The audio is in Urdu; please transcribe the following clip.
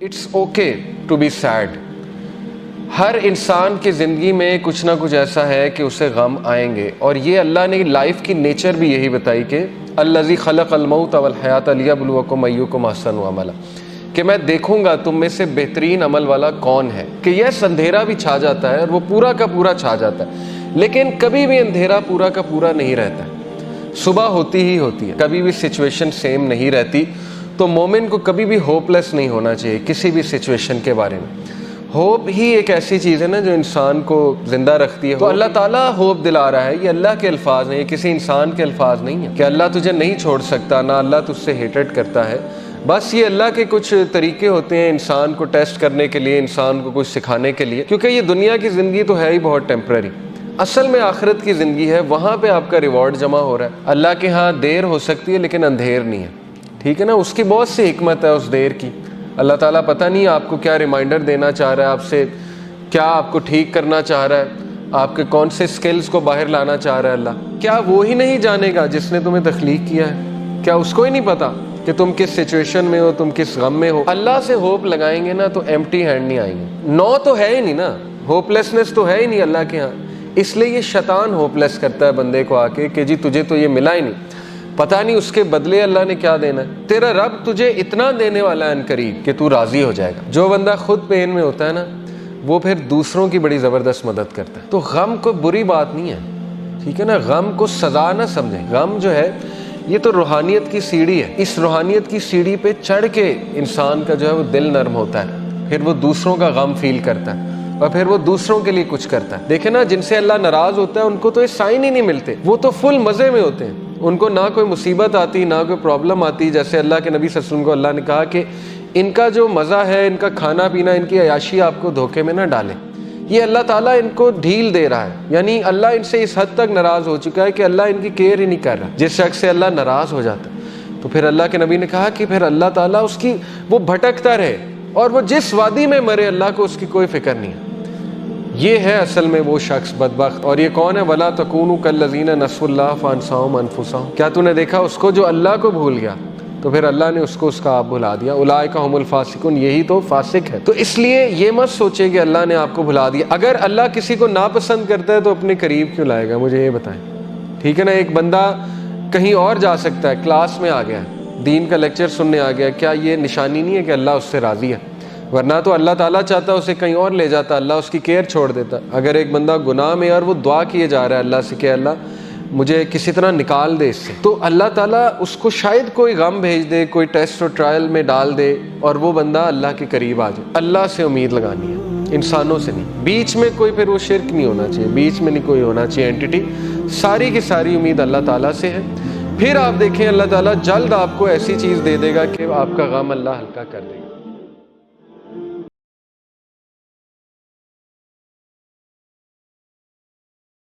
It's okay to be said. ہر انسان کی زندگی میں کچھ نہ کچھ ایسا ہے کہ اسے غم آئیں گے، اور یہ اللہ نے لائف کی نیچر بھی یہی بتائی کہ الذی خلق الموت والحیات لیبلوکم ایکم احسن عملا، کہ میں دیکھوں گا تم میں سے بہترین عمل والا کون ہے. کہ یس اندھیرا بھی چھا جاتا ہے اور وہ پورا کا پورا چھا جاتا ہے، لیکن کبھی بھی اندھیرا پورا کا پورا نہیں رہتا ہے. صبح ہوتی ہی ہوتی ہے، کبھی بھی سچویشن سیم نہیں رہتی. تو مومن کو کبھی بھی ہوپ لیس نہیں ہونا چاہیے کسی بھی سچویشن کے بارے میں. ہوپ ہی ایک ایسی چیز ہے نا جو انسان کو زندہ رکھتی ہے. تو اللہ تعالیٰ ہوپ دلا رہا ہے. یہ اللہ کے الفاظ ہیں، یہ کسی انسان کے الفاظ نہیں ہیں کہ اللہ تجھے نہیں چھوڑ سکتا، نہ اللہ تجھ سے ہیٹڈ کرتا ہے. بس یہ اللہ کے کچھ طریقے ہوتے ہیں انسان کو ٹیسٹ کرنے کے لیے، انسان کو کچھ سکھانے کے لیے، کیونکہ یہ دنیا کی زندگی تو ہے ہی بہت ٹیمپرری. اصل میں آخرت کی زندگی ہے، وہاں پہ آپ کا ریوارڈ جمع ہو رہا ہے. اللہ کے ہاں دیر ہو سکتی ہے لیکن اندھیر نہیں ہے، ٹھیک ہے نا. اس کی بہت سی حکمت ہے اس دیر کی. اللہ تعالیٰ پتہ نہیں آپ کو کیا ریمائنڈر دینا چاہ رہا ہے، آپ سے کیا آپ کو ٹھیک کرنا چاہ رہا ہے، آپ کے کون سے سکلز کو باہر لانا چاہ رہا ہے. اللہ کیا وہ ہی نہیں جانے گا جس نے تمہیں تخلیق کیا ہے؟ کیا اس کو ہی نہیں پتا کہ تم کس سچویشن میں ہو، تم کس غم میں ہو؟ اللہ سے ہوپ لگائیں گے نا تو ایمٹی ہینڈ نہیں آئیں گے. نو تو ہے ہی نہیں نا، ہوپ لیسنس تو ہے ہی نہیں اللہ کے ہاں. اس لیے یہ شیطان ہوپ لیس کرتا ہے بندے کو آ کے کہ جی تجھے تو یہ ملا ہی نہیں، پتہ نہیں اس کے بدلے اللہ نے کیا دینا ہے. تیرا رب تجھے اتنا دینے والا ہے عنقریب کہ تو راضی ہو جائے گا. جو بندہ خود پین میں ہوتا ہے نا وہ پھر دوسروں کی بڑی زبردست مدد کرتا ہے. تو غم کوئی بری بات نہیں ہے، ٹھیک ہے نا. غم کو سزا نہ سمجھیں. غم جو ہے یہ تو روحانیت کی سیڑھی ہے. اس روحانیت کی سیڑھی پہ چڑھ کے انسان کا جو ہے وہ دل نرم ہوتا ہے، پھر وہ دوسروں کا غم فیل کرتا ہے اور پھر وہ دوسروں کے لیے کچھ کرتا ہے. دیکھیں نا جن سے اللہ ناراض ہوتا ہے ان کو تو یہ سائن ہی نہیں ملتے، وہ تو فل مزے میں ہوتے ہیں. ان کو نہ کوئی مصیبت آتی نہ کوئی پرابلم آتی. جیسے اللہ کے نبی صلی اللہ علیہ وسلم کو اللہ نے کہا کہ ان کا جو مزہ ہے، ان کا کھانا پینا، ان کی عیاشی آپ کو دھوکے میں نہ ڈالے. یہ اللہ تعالیٰ ان کو ڈھیل دے رہا ہے، یعنی اللہ ان سے اس حد تک ناراض ہو چکا ہے کہ اللہ ان کی کیئر ہی نہیں کر رہا. جس شخص سے اللہ ناراض ہو جاتا ہے تو پھر اللہ کے نبی نے کہا کہ پھر اللہ تعالیٰ اس کی وہ بھٹکتا رہے اور وہ جس وادی میں مرے اللہ کو اس کی کوئی فکر نہیں ہے. یہ ہے اصل میں وہ شخص بدبخت. اور یہ کون ہے؟ وَلَا تَكُونُوا كَالَّذِينَ نَسُوا اللَّهَ فَأَنسَاهُمْ أَنفُسَهُمْ. کیا تو نے دیکھا اس کو جو اللہ کو بھول گیا تو پھر اللہ نے اس کو اس کا آپ بھلا دیا. اولئک هم الفاسقون. یہی تو فاسق ہے. تو اس لیے یہ مت سوچے کہ اللہ نے آپ کو بھلا دیا. اگر اللہ کسی کو ناپسند کرتا ہے تو اپنے قریب کیوں لائے گا؟ مجھے یہ بتائیں، ٹھیک ہے نا. ایک بندہ کہیں اور جا سکتا ہے، کلاس میں آ گیا، دین کا لیکچر سننے آ گیا، کیا یہ نشانی نہیں ہے کہ اللہ اس سے راضی ہے؟ ورنہ تو اللہ تعالیٰ چاہتا اسے کہیں اور لے جاتا، اللہ اس کی کیئر چھوڑ دیتا. اگر ایک بندہ گناہ میں اور وہ دعا کیے جا رہا ہے اللہ سے کہ اللہ مجھے کسی طرح نکال دے اس سے، تو اللہ تعالیٰ اس کو شاید کوئی غم بھیج دے، کوئی ٹیسٹ اور ٹرائل میں ڈال دے اور وہ بندہ اللہ کے قریب آ جائے. اللہ سے امید لگانی ہے، انسانوں سے نہیں. بیچ میں کوئی پھر وہ شرک نہیں ہونا چاہیے، بیچ میں نہیں کوئی ہونا چاہیے اینٹی. ساری کی ساری امید اللہ تعالیٰ سے ہے. پھر آپ دیکھیں اللہ تعالیٰ جلد آپ کو ایسی چیز دے دے گا کہ آپ کا غم اللہ ہلکا کر دے گا.